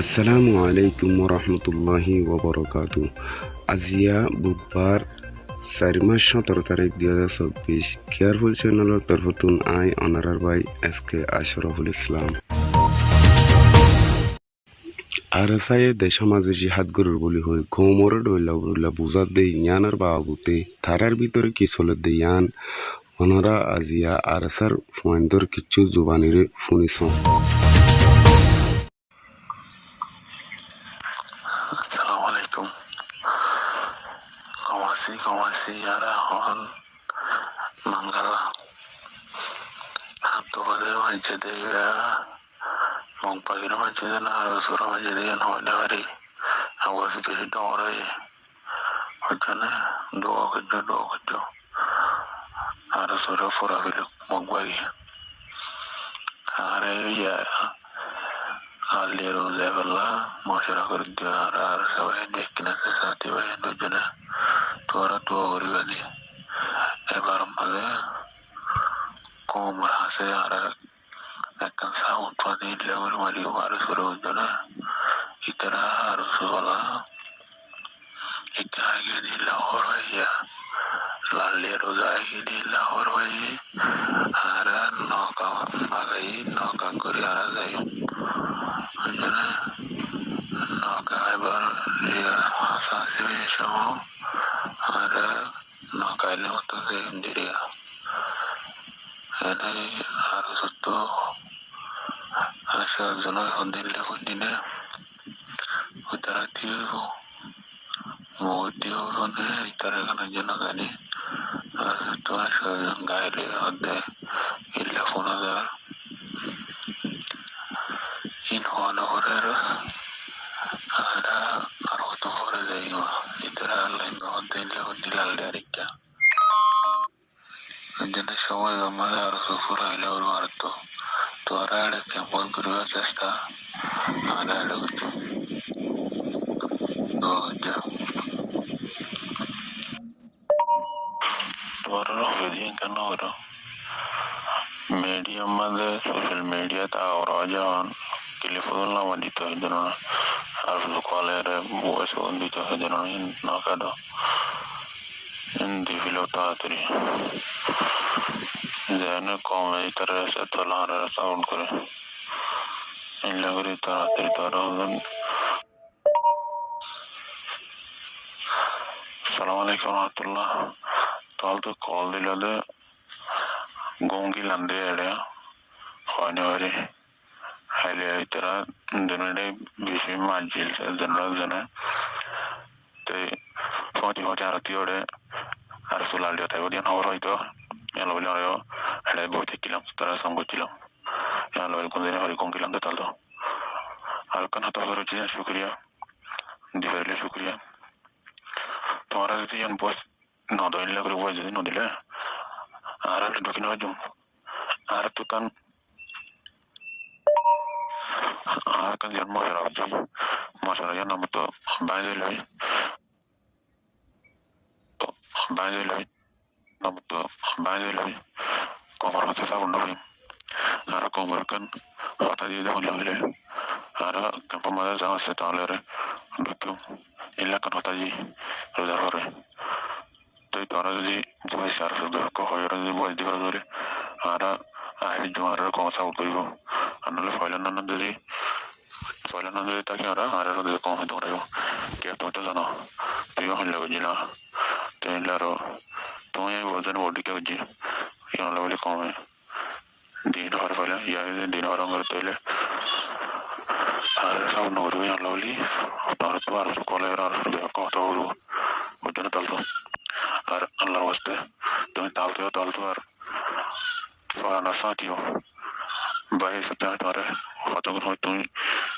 আসসালামু আলাইকুম রহমতুল্লাহি ওবরকাতু। আজিয়া বুধবার 4 মাস 17 তারিখ 2024 কেয়ারফুল চ্যানেলের তরফতুন I অনারার by SK Ashraful Islam আর সায়ে দেশ সমাজে জিহাদ গরুর বলি হই ঘুমরে ডইলা বুঝার দে ইয়ানার বাবুতে থারার ভিতরে কি চলে দে ইয়ান অনারা আজিয়া আর সার ফুয়ান্দর কিচ্ছু জুবানিরে ফুনিস। Assalamu alaikum. Komasi yara hon mangala. Hantu kode majede ya. Mongpagina majede na arusura majede ya no dari. Awas itu dora ya. Hojane do kejo. Arusura fura bilu mongpagi. Are ya. Aliru levela masyarakat negara sawayan dekina sesati wayan dojana tuara tua oribadi ebar male ko marhase ara akan saut wadi lewur mari waru suru dojana itara harus wala ikage di lahor ya laliru zai di lahor wai ara noka magai noka kuri ara zai Jana noka ebar dia asasi sama ada noka ini untuk sendiri ya. Ini harus itu asal zona hondil lekundine utara tiu mau tiu zona itara kana jana kani harus itu asal gaile ade illa fonadar in hono horer ada aroto hore deiwa itara lengo dele odilal derika jana সময় আমাদের আরো সুফরা হইলে ওর মারতো তো আর আড়ে কেমন করবার চেষ্টা আর আড়ে কিছু তোর রফেদিন কেন ওরা media made social media ta orajan telepon la mandito hedona arzu kolere voice on dito hedona na kado indi filota tiri jane komme itare se tolara sound kore in lagri tara tiri tara hodon. Assalamu alaikum warahmatullah. Tal to call dilade gongi lande ere khane ore hale itara dunade bishi majil se jana te foti arati ore arsulal jota odian horo ito yalo yo hale bote kilam tara sango kilam yalo kondene hori gongi lande taldo alkan hata horo jiya shukriya diverle shukriya tomara jodi yan boss no do illa gru boss jodi no dile ara dokino jum ara tukan ara kan jan masara yan namuto banjelo namuto banjelo komar sa sa undo ara komar kan hata di da holle ara kan pamada sa sa talere dokum illa kan hata di roda hore to tara di boy sar so ko hoyra di boy di hore ara ai jumara ko sa uturibo anale failan nan di taki ara ro de ko hore ke to jana piyo holle gojila Tenlaro, Tonya wasn't what to get. Young lovely comment. Dean Horfala, Yan, Dean Horanger Tele. I saw no young lovely, not to our scholar or the Koto, but Jonataldo. Our Allah was there. Don't alter her for an asatio. By a satire, photograph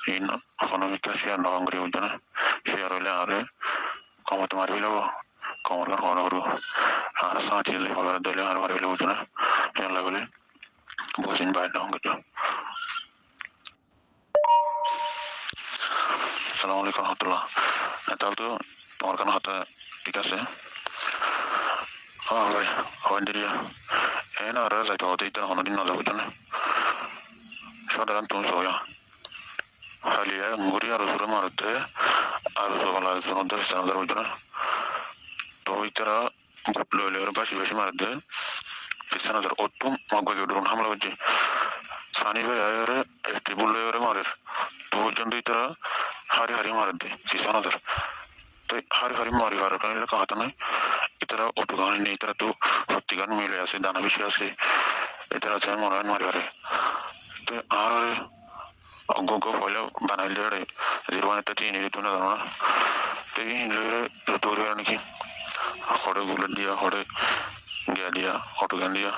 in Honomicasia, no hungry Ujana, Sierra come to Marvilla. Kamu kan orang baru, anak saat ini kalau ada yang orang baru itu na, yang lalu bosin bayar dong gitu. Assalamualaikum warahmatullah. Nanti tu, orang kan hata dikasih. Oh, baik, awan diri ya. Enak rasa itu waktu itu orang di nala gitu na. Saudara tuh soya. হালিয়া ঘুরি আর সুরে মারতে আর সকাল সুনন্দ হিসানদার হইতো না তো ইতারা বুট লইলে বাসি বাসি মারতে হিসানদার অত্তম মগ্গকে ড্রোন হামলা করছে সানি ভাই আয়রে একটি বুল্লে মারের তো পর্যন্ত ইতারা হারি হারি মারতে হিসানদার তো হারি হারি মারি হারার কারণে কাহাতা নাই ইতারা অটু গান নেই ইতারা তো সত্যি গান মিলে আছে দানা বেশি আছে ইতারা চাই মনে হয় মারি হারে তো আর গো ফলে বানাইলে রে জীবন একটা তিন দিত না জানো না তো এই হিনলে দৌড়ে নাকি হড়ে গুলো দিয়া হড়ে গিয়া দিয়া অটো গান দিয়া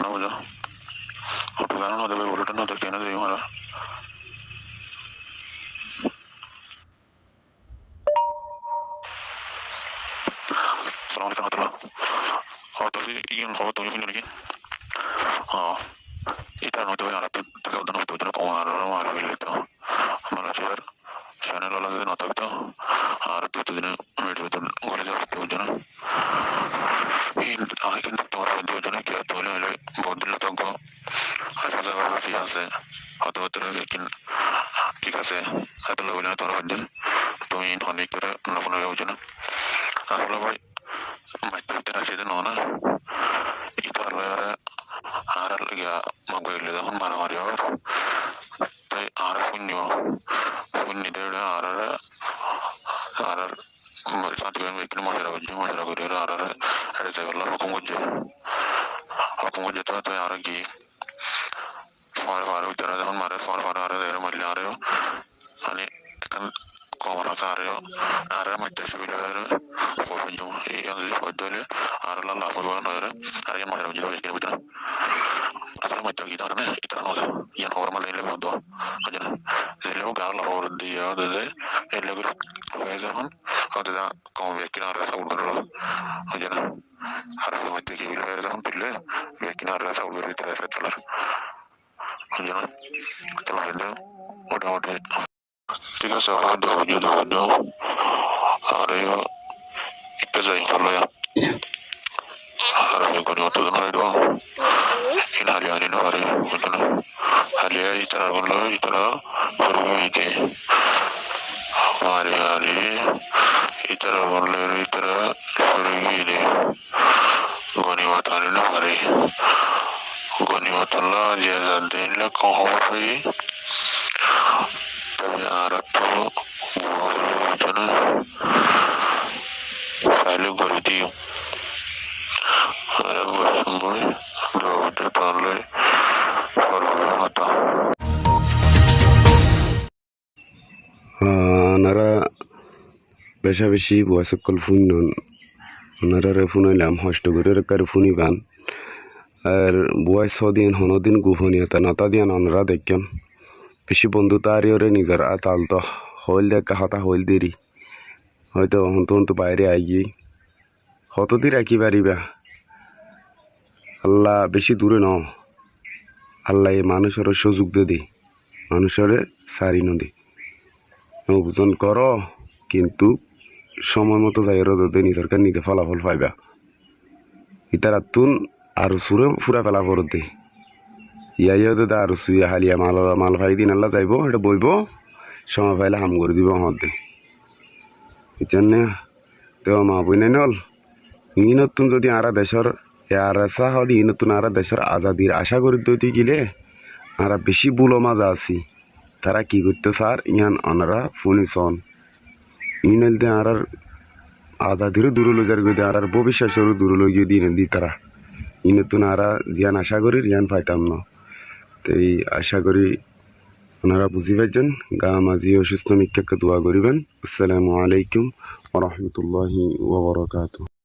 না বুঝা অটো গান না দেবে বলটা না তো কেন দেবে মারা সালাম আলাইকুম রাহমাতুল্লাহ হয়তো ইন খবর তুমি শুনে নাকি হ্যাঁ এটা নয়তো আর টাকা উদান হতো এটা কম আর আর হইলে তো মানে সবার চ্যানেল ওলা যদি না থাকতো আর দুদিনে মেট হতো ঘরে যাওয়া হতো না আমি কিন্তু তোমার দুজনে কি হলে হলে বহুত দিন তো হাসা জায়গা হাসি আছে হয়তো হতে ঠিক আছে এত লোক না তোমার দিন তুমি অনেক করে নফল হয়ে বুঝো না আসলে ভাই মাইতে রাখি দেন না ইতার আর গিয়া মগইলে যখন মারামারি হবে তাই আর শূন্য দেড় আর সাথে মশলা করে আর হেঁটে যাই হুকুম করছে তো তাই আর কি ফল ফারুক তারা যখন মারে ফল ফার আর মারলে আরেও মানে এখন কমর আছে আরেও আর মধ্যে সুবিধা এই পদ্ধতি হলে আর লাভ হবে আর মশলা বুঝতে বুঝতে asal macam kita kan kita nggak tahu yang normal ini lebih mudah aja jadi lo gagal orang dia ada ele guru biasa kan kalau tidak kamu bikin rasa udah aja harus macam kita biasa kan pilih bikin rasa udah itu rasa telar aja telah itu udah tiga saat ada ya itu saya kalau ya harus ikut waktu itu in hali ani no hari utana hali itara gollo itara purgo ite hali itara gollo itara purgo ite goni watani no hari goni watalla jazadin la kohoi tabi arato utana hali goridi ara bosamboy do talle ওনারা বেশা বেশি বয়সকল phone নন ওনারা phone হইলাম host করে কার ফোনই বান আর বয়স দিন হনদিন গোপনীয়তা নতা দিয়ান ওনারা দেখেন বেশি বন্ধু তারিওরে নিজের আতাল তো হইল দেখা হতা হইল দেরি হয়তো হন্তু বাইরে আইগি হতদি রাখি পারিবা আল্লাহ বেশি দূরে ন আল্লাহ মানুষের সুযোগ দে মানুষের সারি নদী ওজন কর কিন্তু সময় মতো যাই রোদে নিজের নিজে ফলাফল পাইবা ইতারা তুন আর সুরে ফুরা ফেলা পড়তে ইয়াইও তো আর সুইয়া হালিয়া মাল ভাই দিন আল্লাহ যাইব এটা বইব সময় পাইলে হাম করে দিব হতে এই জন্যে তো মা বই নাই নল ই নতুন যদি আরা দেশের আর চাহ ই নতুন আরা দেশের আজাদির আশা করি দইতে গেলে আরা বেশি বুলো মাজা আছি তারা কি করতে স্যার ইয়ান আনারা ফোনে সন ইনলতে আর আজাদিরও দূর লইজার গিয়ে আর ভবিষ্যতেরও দূর লই গিয়ে দিন দি তারা ইনতুন আরা জিয়ান আশা করি রিয়ান পাইতাম না তো এই আশা করি ওনারা বুঝি পাইছেন গা মাঝি অসুস্থ মিথ্যাকে দোয়া করিবেন আসসালামু আলাইকুম ওয়া রাহমাতুল্লাহি ওয়া বারাকাতুহু।